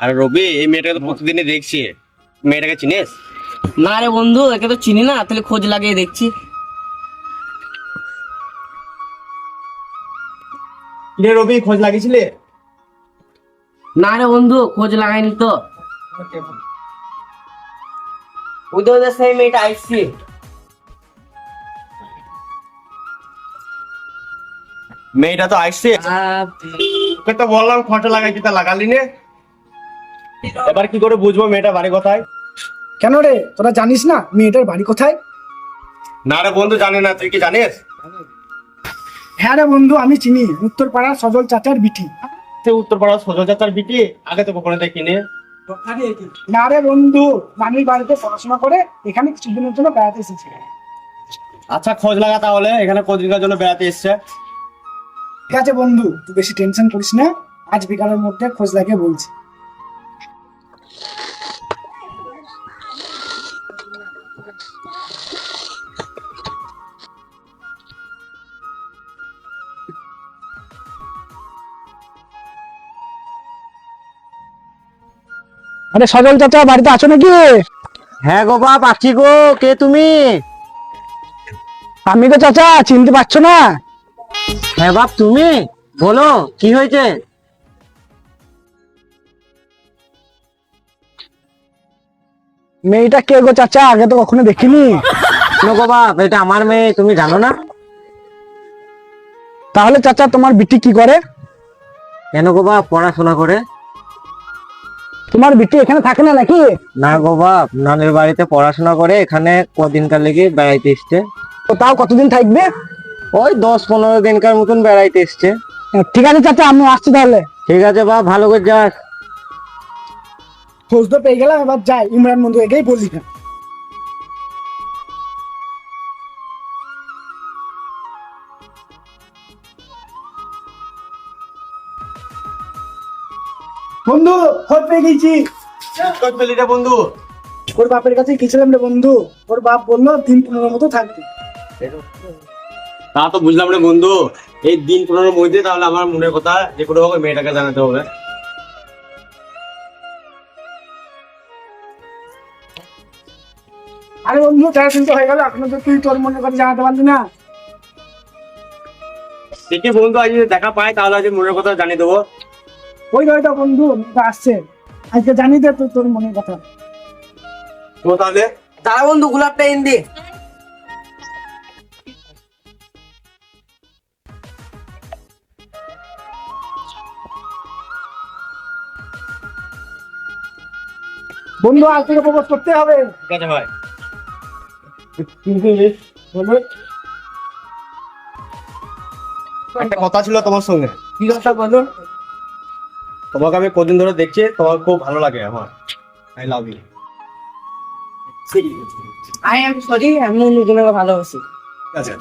আর রবি, এই মেয়েটাকে তো প্রতিদিনই দেখছি, মেয়েটাকে চিনিস? না রে বন্ধু, একে তো চিনি না, তাহলে খোঁজ লাগিয়ে দেখছি। কিরে রবি, খোঁজ লাগিয়েছিলে? না রে বন্ধু, খোঁজ লাগাইনি তো। ওদের ওদের সেই মেয়েটা আসছি। মেয়েটা তো আসছে, তোকে তো বললাম খোঁজটা লাগাইছি, তা লাগালি নে। এবার কি করে বুঝবো মেয়েটা বাড়ি কোথায়? কেন রে, তোরা জানিস না মেয়েটার বাড়ি কোথায়? না রে বন্ধু, জানি না, তুই কি জানিস? হ্যাঁ রে বন্ধু, আমি চিনি, উত্তরপাড়ার সজল চাচার বিটি। তুই উত্তরপাড়া সজল চাচার বিটি? আগে তো কখনো দেখিনি। না রে বন্ধু, নানির বাড়িতে পড়াশোনা করে এখানে কিছুদিনের জন্য বেড়াতে এসেছে। আচ্ছা, খোঁজ লাগা তাহলে, এখানে কদিনকার জন্য বেড়াতে এসছে। ঠিক আছে বন্ধু, তুই বেশি টেনশন করিস না, আজ বিকালের মধ্যে খোঁজ লাগিয়ে বলছি। আরে সজল চাচা, বাড়িতে আছো নাকি? হ্যাঁ গো বাপ, আছি গো। কে তুমি? আমি তো চাচা, চিনতে পারছো না? হ্যাঁ বাপ, তুমি বলো কি হয়েছে? মেয়েটা কে গো চাচা? আগে তো কখনো দেখিনি। শোনো গো বাপ, এটা আমার মেয়ে, তুমি জানো না? তাহলে চাচা, তোমার বিটি কি করে? কেন গো বাপ? পড়াশোনা করে। তোমার বিটি এখানে থাকে না নাকি? না গো বাপ, নানের বাড়িতে পড়াশোনা করে, এখানে কদিনকার লেগে বেড়াইতে এসছে। তো তাও কতদিন থাকবে? ওই 10-15 দিনকার মতন বেড়াইতে এসছে। ঠিক আছে চাচা, আমি আসছি তাহলে। ঠিক আছে বাপ, ভালো করে যাস। খোঁজ তো পেয়ে গেলাম, এবার যাই ইমরান বন্ধু এগেই বললি না। বন্ধু, খোঁজ পেয়ে গেছি। খোঁজ পেলি রে বন্ধু? ওর বাপের কাছে গেছিলাম রে বন্ধু, ওর বাপ বললো 3-15 মতো থাকবে। তা তো বুঝলাম রে বন্ধু, এই দিন 15 মধ্যে তাহলে আমার মনের কথা যে কোনো ভাবে মেয়েটাকে জানাতে হবে। আরে বন্ধু, তারা শুনতে হয়ে গেল, এখনো তো তুই তোর মনের কথা জানাতে পারলি না। দেখি বন্ধু, আজ যদি দেখা পাই তাহলে আজ মনের কথা জানিয়ে দেবো। ওই নয়টা বন্ধু মেয়েটা আসছে, আজকে জানি দে তুই তোর মনের কথা। তো তাহলে দাঁড়া বন্ধু, গোলাপটা এনে দে। বন্ধু, আজ থেকে প্রপোজ করতে হবে। ঠিক আছে ভাই। একটা কথা ছিল তোমার সঙ্গে। কি কথা বলো? তোমাকে আমি কদিন ধরে দেখছি, তোমার খুব ভালো লাগে আমার। I love you. I am sorry, আমি অন্যজনকে ভালোবাসি। ঠিক আছে।